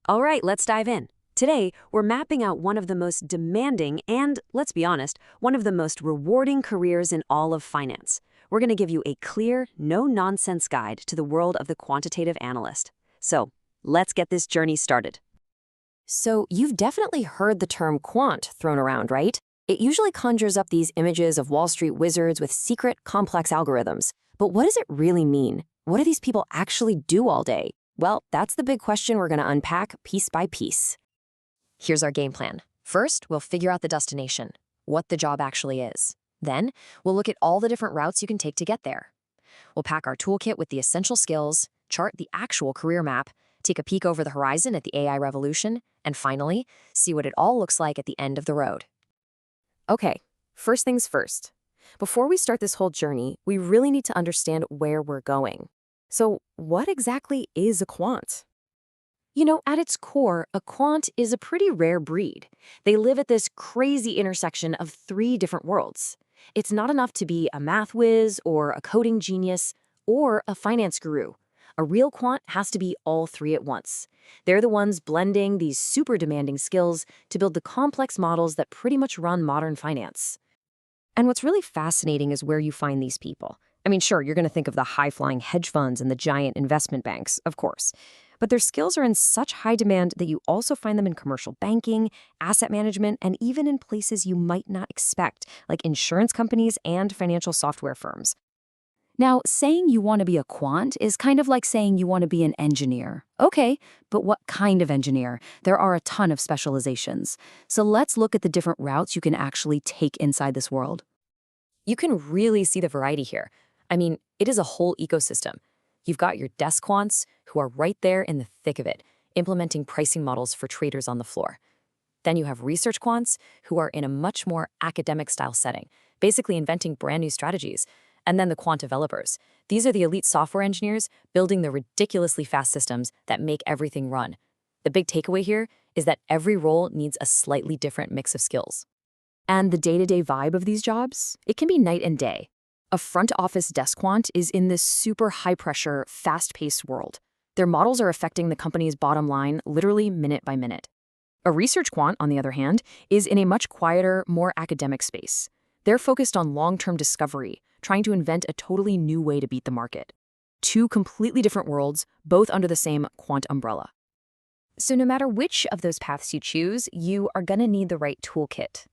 All right, let's dive in. Today, we're mapping out one of the most demanding and, let's be honest, one of the most rewarding careers in all of finance. We're going to give you a clear, no-nonsense guide to the world of the quantitative analyst. So, let's get this journey started. So you've definitely heard the term quant thrown around, right? It usually conjures up these images of Wall Street wizards with secret, complex algorithms. But what does it really mean? What do these people actually do all day? Well, that's the big question we're going to unpack piece by piece. Here's our game plan. First, we'll figure out the destination, what the job actually is. Then, we'll look at all the different routes you can take to get there. We'll pack our toolkit with the essential skills, chart the actual career map, take a peek over the horizon at the AI revolution, and finally, see what it all looks like at the end of the road. Okay, first things first. Before we start this whole journey, we really need to understand where we're going. So, what exactly is a quant? At its core, a quant is a pretty rare breed. They live at this crazy intersection of three different worlds. It's not enough to be a math whiz or a coding genius or a finance guru. A real quant has to be all three at once. They're the ones blending these super demanding skills to build the complex models that pretty much run modern finance. And what's really fascinating is where you find these people. I mean, sure, you're going to think of the high-flying hedge funds and the giant investment banks, of course. But their skills are in such high demand that you also find them in commercial banking, asset management, and even in places you might not expect, like insurance companies and financial software firms. Now, saying you want to be a quant is kind of like saying you want to be an engineer. Okay, but what kind of engineer? There are a ton of specializations. So let's look at the different routes you can actually take inside this world. You can really see the variety here. I mean, it is a whole ecosystem. You've got your desk quants, who are right there in the thick of it, implementing pricing models for traders on the floor. Then you have research quants, who are in a much more academic-style setting, basically inventing brand new strategies. And then the quant developers. These are the elite software engineers building the ridiculously fast systems that make everything run. The big takeaway here is that every role needs a slightly different mix of skills. And the day-to-day vibe of these jobs? It can be night and day. A front office desk quant is in this super high-pressure, fast-paced world. Their models are affecting the company's bottom line literally minute by minute. A research quant, on the other hand, is in a much quieter, more academic space. They're focused on long-term discovery, trying to invent a totally new way to beat the market. Two completely different worlds, both under the same quant umbrella. So no matter which of those paths you choose, you are going to need the right toolkit.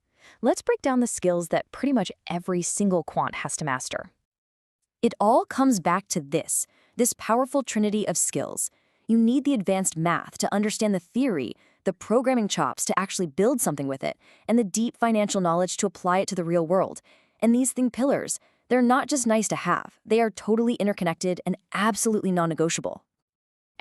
Let's break down the skills that pretty much every single quant has to master. It all comes back to this powerful trinity of skills. You need the advanced math to understand the theory, the programming chops to actually build something with it, and the deep financial knowledge to apply it to the real world. And these pillars, they're not just nice to have, they are totally interconnected and absolutely non-negotiable.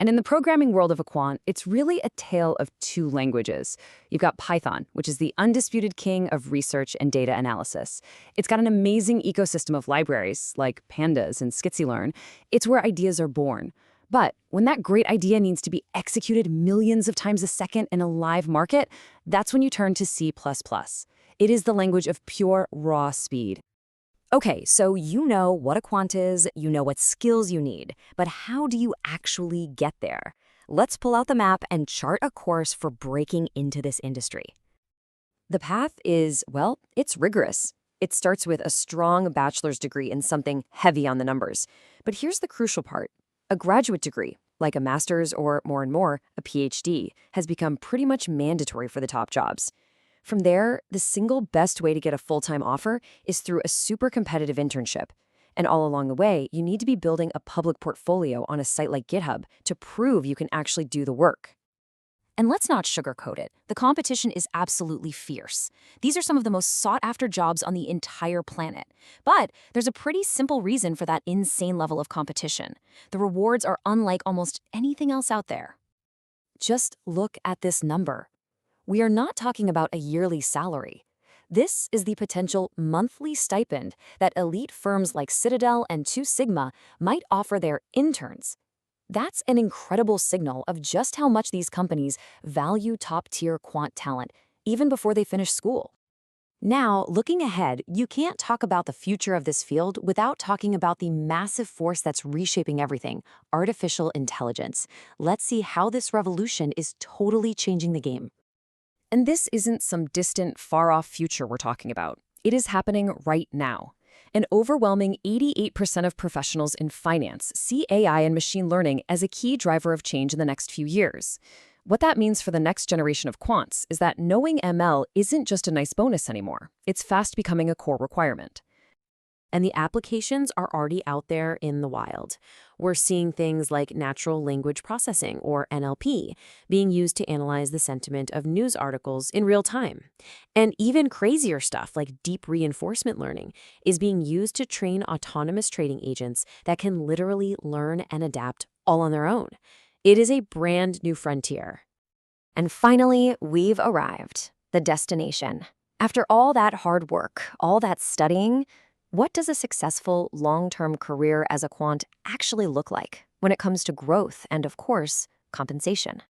And in the programming world of a quant, it's really a tale of two languages. You've got Python, which is the undisputed king of research and data analysis. It's got an amazing ecosystem of libraries, like pandas and skitsylearn. It's where ideas are born. But when that great idea needs to be executed millions of times a second in a live market, that's when you turn to C++. It is the language of pure, raw speed. Okay, so you know what a quant is, you know what skills you need, but how do you actually get there? Let's pull out the map and chart a course for breaking into this industry. The path is, well, it's rigorous. It starts with a strong bachelor's degree in something heavy on the numbers. But here's the crucial part. A graduate degree, like a master's or more and more, a PhD, has become pretty much mandatory for the top jobs. From there, the single best way to get a full-time offer is through a super competitive internship. And all along the way, you need to be building a public portfolio on a site like GitHub to prove you can actually do the work. And let's not sugarcoat it. The competition is absolutely fierce. These are some of the most sought-after jobs on the entire planet. But there's a pretty simple reason for that insane level of competition. The rewards are unlike almost anything else out there. Just look at this number. We are not talking about a yearly salary. This is the potential monthly stipend that elite firms like Citadel and Two Sigma might offer their interns. That's an incredible signal of just how much these companies value top-tier quant talent, even before they finish school. Now, looking ahead, you can't talk about the future of this field without talking about the massive force that's reshaping everything, artificial intelligence. Let's see how this revolution is totally changing the game. And this isn't some distant, far-off future we're talking about. It is happening right now. An overwhelming 88% of professionals in finance see AI and machine learning as a key driver of change in the next few years. What that means for the next generation of quants is that knowing ML isn't just a nice bonus anymore. It's fast becoming a core requirement. And the applications are already out there in the wild. We're seeing things like natural language processing, or NLP, being used to analyze the sentiment of news articles in real time. And even crazier stuff like deep reinforcement learning is being used to train autonomous trading agents that can literally learn and adapt all on their own. It is a brand new frontier. And finally, we've arrived. The destination. After all that hard work, all that studying, what does a successful, long-term career as a quant actually look like when it comes to growth and, of course, compensation?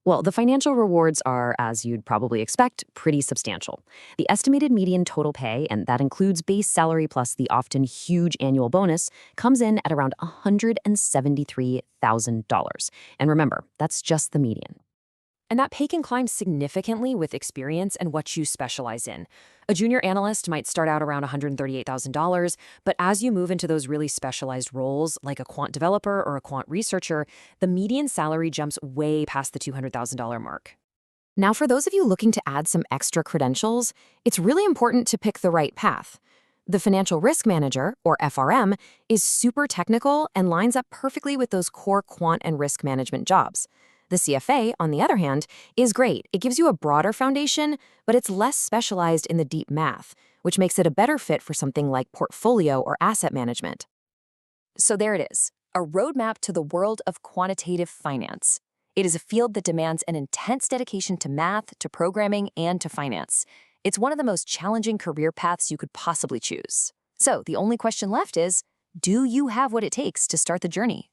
Well, the financial rewards are, as you'd probably expect, pretty substantial. The estimated median total pay, and that includes base salary plus the often huge annual bonus, comes in at around $173,000. And remember, that's just the median. And that pay can climb significantly with experience and what you specialize in. A junior analyst might start out around $138,000, but as you move into those really specialized roles, like a quant developer or a quant researcher, the median salary jumps way past the $200,000 mark. Now, for those of you looking to add some extra credentials, it's really important to pick the right path. The Financial Risk Manager, or FRM, is super technical and lines up perfectly with those core quant and risk management jobs. The CFA, on the other hand, is great. It gives you a broader foundation, but it's less specialized in the deep math, which makes it a better fit for something like portfolio or asset management. So there it is, a roadmap to the world of quantitative finance. It is a field that demands an intense dedication to math, to programming, and to finance. It's one of the most challenging career paths you could possibly choose. So the only question left is, do you have what it takes to start the journey?